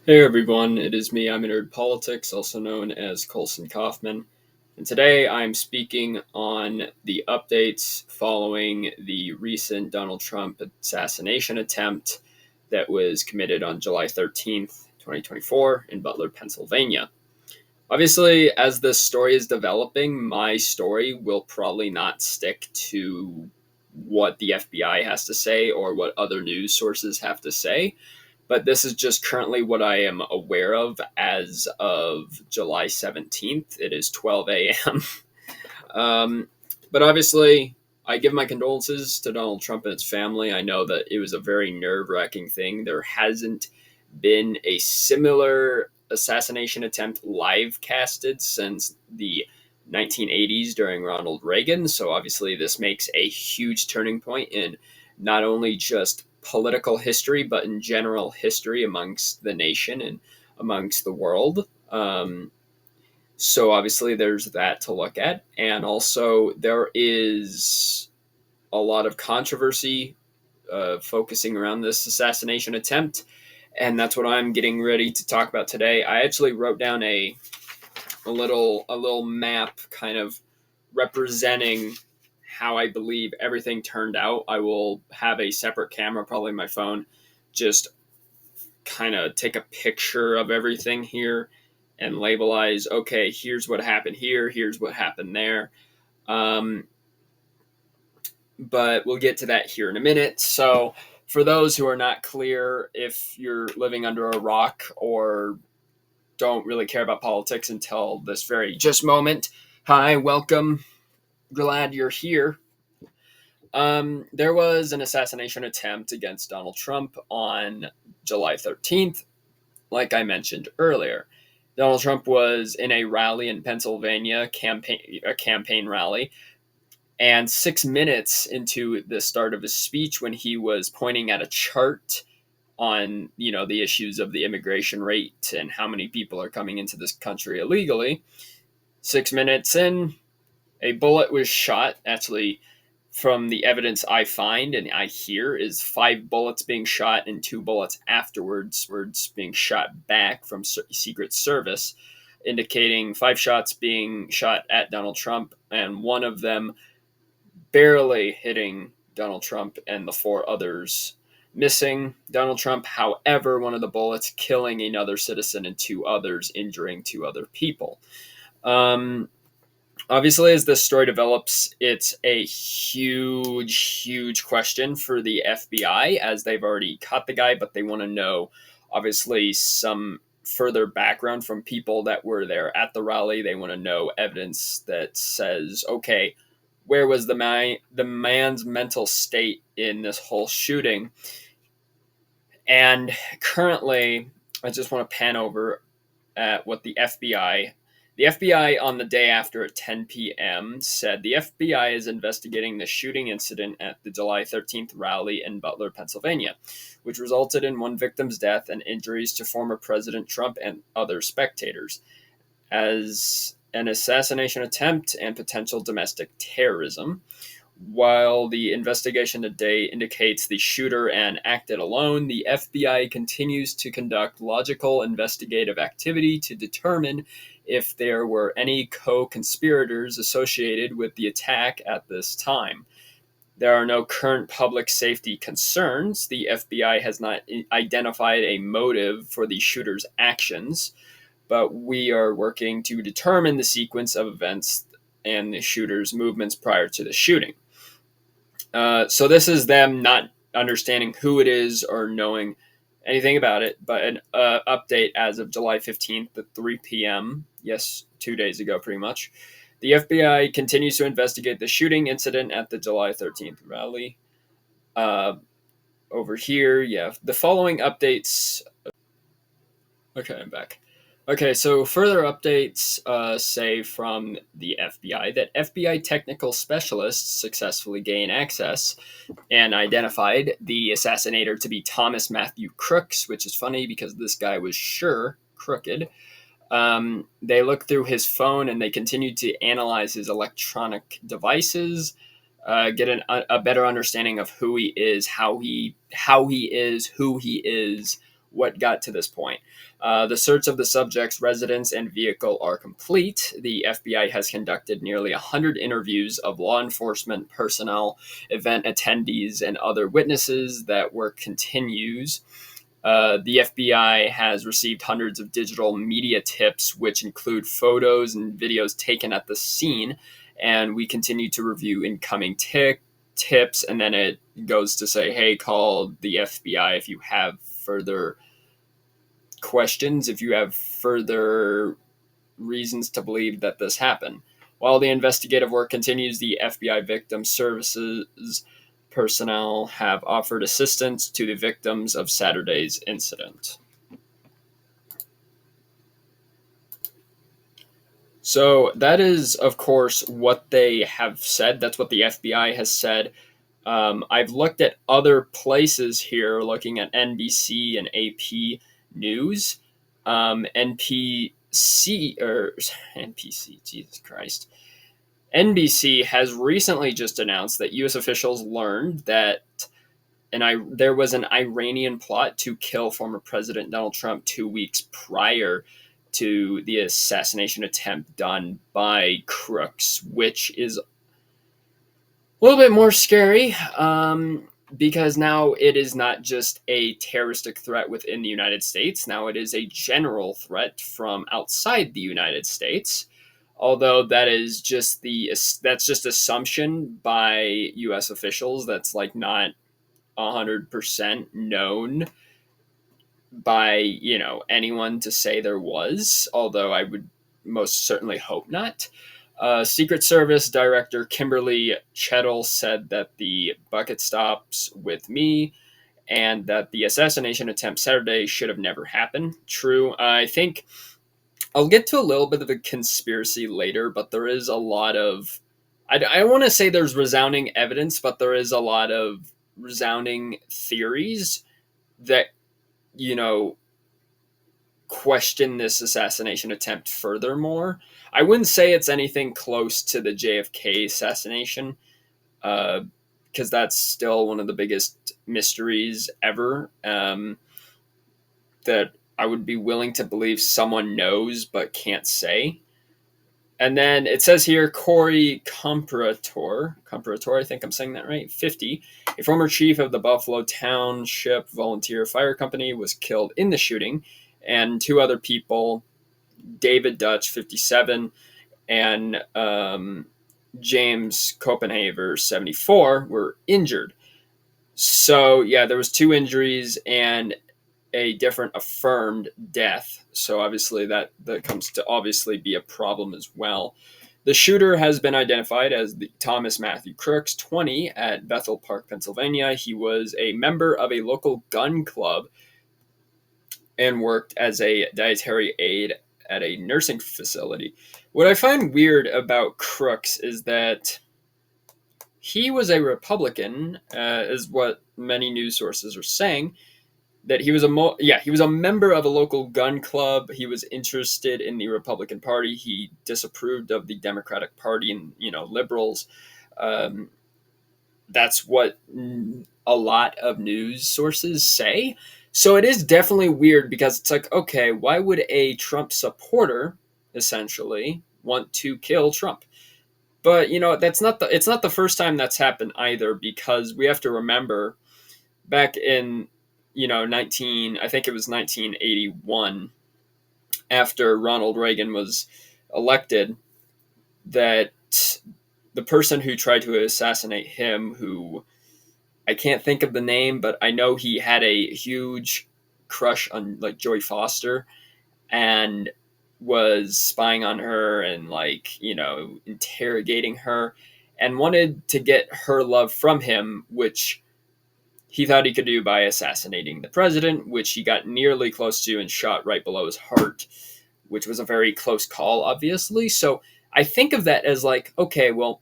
Hey everyone, it is me, I'm a Nerd Politics, also known as Colson Kaufman. And today I'm speaking on the updates following the recent Donald Trump assassination attempt that was committed on July 13th, 2024, in Butler, Pennsylvania. Obviously, as this story is developing, my story will probably not stick to what the FBI has to say or what other news sources have to say, but this is just currently what I am aware of as of July 17th. It is 12 a.m. um, but obviously, I give my condolences to Donald Trump and his family. I know that it was a very nerve wracking thing. There hasn't been a similar assassination attempt live casted since the 1980s during Ronald Reagan. So obviously, this makes a huge turning point in not only just political history, but in general history amongst the nation and amongst the world. So obviously, there's that to look at. And also, there is a lot of controversy focusing around this assassination attempt. And that's what I'm getting ready to talk about today. I actually wrote down a little map kind of representing how I believe everything turned out. I will have a separate camera, probably my phone, just kind of take a picture of everything here and labelize, okay, here's what happened here, here's what happened there. Um, but we'll get to that here in a minute. So, for those who are not clear, if you're living under a rock or don't really care about politics until this very just moment, hi, welcome, glad you're here. There was an assassination attempt against Donald Trump on July 13th, like I mentioned earlier. Donald Trump was in a rally in Pennsylvania, a campaign rally, and 6 minutes into the start of his speech, when he was pointing at a chart on the issues of the immigration rate and how many people are coming into this country illegally, 6 minutes in, a bullet was shot. Actually, from the evidence I find and I hear, is 5 bullets being shot and 2 bullets afterwards being shot back from Secret Service, indicating 5 shots being shot at Donald Trump and one of them barely hitting Donald Trump and the 4 others missing Donald Trump. However, one of the bullets killing another citizen and 2 others injuring 2 other people. Um, Obviously, as this story develops, it's a huge question for the FBI, as they've already caught the guy, but they want to know, obviously, some further background from people that were there at the rally. They want to know evidence that says, okay, where was the man's mental state in this whole shooting? And currently, I just want to pan over at what the FBI on the day after at 10 p.m. said the FBI is investigating the shooting incident at the July 13th rally in Butler, Pennsylvania, which resulted in one victim's death and injuries to former President Trump and other spectators, as an assassination attempt and potential domestic terrorism. While the investigation today indicates the shooter and acted alone, the FBI continues to conduct logical investigative activity to determine if there were any co conspirators associated with the attack at this time. There are no current public safety concerns. The FBI has not identified a motive for the shooter's actions, but we are working to determine the sequence of events and the shooter's movements prior to the shooting. So this is them not understanding who it is or knowing anything about it, but an update as of July 15th at 3 p.m. Yes, 2 days ago, pretty much. The FBI continues to investigate the shooting incident at the July 13th rally. Uh, Over here, yeah, the following updates. Okay, I'm back. Okay, so further updates say from the FBI that FBI technical specialists successfully gained access and identified the assassinator to be Thomas Matthew Crooks, which is funny because this guy was sure crooked. They looked through his phone and they continued to analyze his electronic devices, get a better understanding of who he is, how he is, who he is, what got to this point. The search of the subject's residence and vehicle are complete. The FBI has conducted nearly 100 interviews of law enforcement personnel, event attendees, and other witnesses. That work continues. The FBI has received hundreds of digital media tips, which include photos and videos taken at the scene, and we continue to review incoming tips. And then it goes to say, hey, call the FBI if you have further questions, if you have further reasons to believe that this happened. While the investigative work continues, the FBI Victim Services personnel have offered assistance to the victims of Saturday's incident. So that is, of course, what they have said. That's what the FBI has said. I've looked at other places here, looking at NBC and AP News. NPC, Jesus Christ. NBC has recently just announced that U.S. officials learned that there was an Iranian plot to kill former President Donald Trump 2 weeks prior to the assassination attempt done by crooks, which is a little bit more scary, because now it is not just a terroristic threat within the United States. Now it is a general threat from outside the United States. Although that's just assumption by U.S. officials. That's like not 100% known by anyone to say there was. Although I would most certainly hope not. Secret Service Director Kimberly Chettle said that the bucket stops with me, and that the assassination attempt Saturday should have never happened. True. I think I'll get to a little bit of a conspiracy later, but there is a lot of, I want to say there's resounding evidence, but there is a lot of resounding theories that, question this assassination attempt furthermore. I wouldn't say it's anything close to the JFK assassination, because that's still one of the biggest mysteries ever, that I would be willing to believe someone knows but can't say. And then it says here, Corey Comparator, I think I'm saying that right, 50, a former chief of the Buffalo Township Volunteer Fire Company, was killed in the shooting, and two other people, David Dutch, 57, and James Copenhaver, 74, were injured. So, yeah, there was two injuries and a different affirmed death. So obviously that comes to obviously be a problem as well. The shooter has been identified as Thomas Matthew Crooks, 20, at Bethel Park, Pennsylvania. He was a member of a local gun club and worked as a dietary aide at a nursing facility. What I find weird about Crooks is that he was a Republican, is what many news sources are saying. That he was a member of a local gun club. He was interested in the Republican Party. He disapproved of the Democratic Party and liberals. That's what a lot of news sources say. So it is definitely weird, because it's like, okay, why would a Trump supporter essentially want to kill Trump? But it's not the first time that's happened either, because we have to remember back in I think it was 1981, after Ronald Reagan was elected, that the person who tried to assassinate him, who I can't think of the name, but I know he had a huge crush on like Joy Foster, and was spying on her and interrogating her, and wanted to get her love from him, which he thought he could do by assassinating the president, which he got nearly close to and shot right below his heart, which was a very close call, obviously. So I think of that as like, okay, well,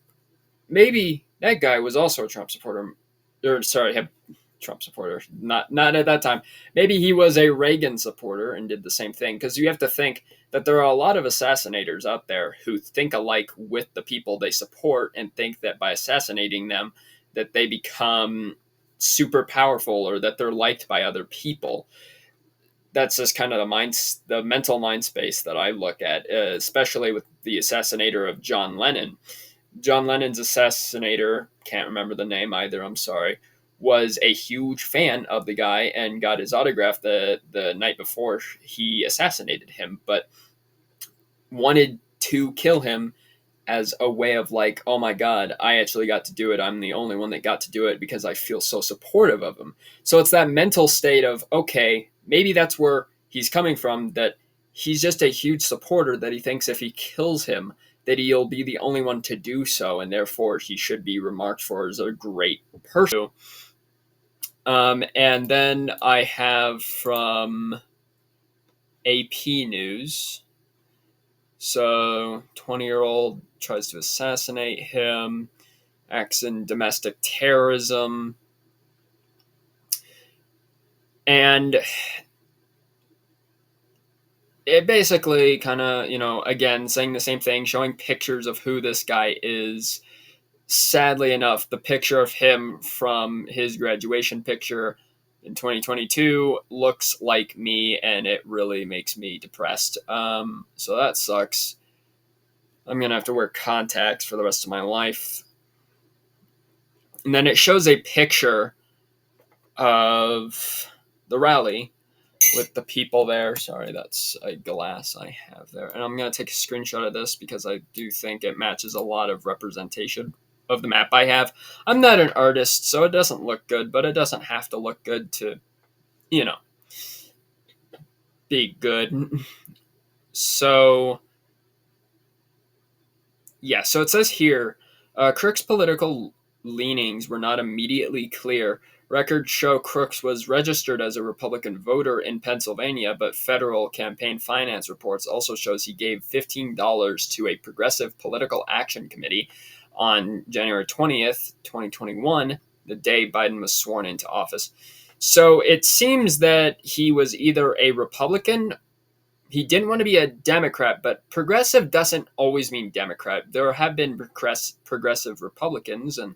maybe that guy was also a Trump supporter. Trump supporter. Not at that time. Maybe he was a Reagan supporter and did the same thing. Because you have to think that there are a lot of assassinators out there who think alike with the people they support, and think that by assassinating them, that they become super powerful, or that they're liked by other people. that's just kind of the mental mind space that I look at, especially with the assassinator of John Lennon. John Lennon's assassinator, can't remember the name either, I'm sorry, was a huge fan of the guy and got his autograph the night before he assassinated him, but wanted to kill him as a way of like, oh my God, I actually got to do it. I'm the only one that got to do it because I feel so supportive of him. So it's that mental state of, okay, maybe that's where he's coming from, that he's just a huge supporter, that he thinks if he kills him, that he'll be the only one to do so, and therefore he should be remarked for as a great person. And then I have from AP News. So, 20-year-old tries to assassinate him, acts in domestic terrorism. And it basically kind of, again, saying the same thing, showing pictures of who this guy is. Sadly enough, the picture of him from his graduation picture in 2022 looks like me, and it really makes me depressed. So that sucks. I'm going to have to wear contacts for the rest of my life. And then it shows a picture of the rally with the people there. Sorry, that's a glass I have there. And I'm going to take a screenshot of this because I do think it matches a lot of representation of the map I have. I'm not an artist, so it doesn't look good, but it doesn't have to look good to, be good. So, yeah, so it says here, Crook's political leanings were not immediately clear. Records show Crooks was registered as a Republican voter in Pennsylvania, but federal campaign finance reports also shows he gave $15 to a Progressive Political Action Committee on January 20th, 2021, the day Biden was sworn into office. So it seems that he was either a Republican. He didn't want to be a Democrat, but progressive doesn't always mean Democrat. There have been progressive Republicans, and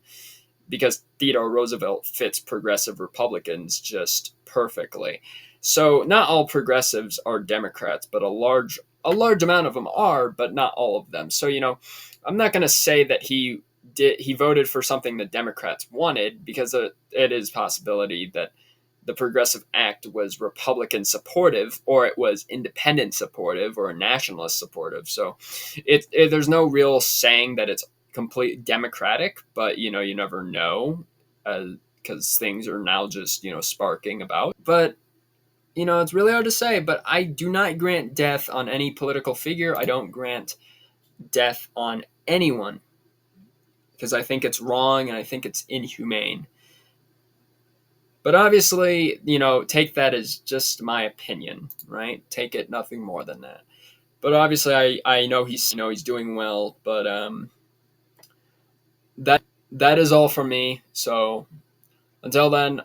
because Theodore Roosevelt fits progressive Republicans just perfectly. So not all progressives are Democrats, but a large amount of them are, but not all of them. So, I'm not going to say that he voted for something the Democrats wanted, because it is a possibility that the Progressive Act was Republican supportive, or it was independent supportive, or nationalist supportive. So there's no real saying that it's complete Democratic, but you never know, because things are now just sparking about. But it's really hard to say. But I do not grant death on any political figure. I don't grant death on anyone, because I think it's wrong and I think it's inhumane. But obviously, take that as just my opinion, right? Take it nothing more than that. But obviously, I know he's doing well. But that is all from me. So until then,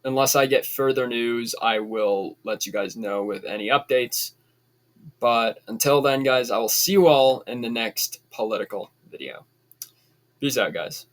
unless I get further news, I will let you guys know with any updates. But until then, guys, I will see you all in the next political video. Peace out, guys.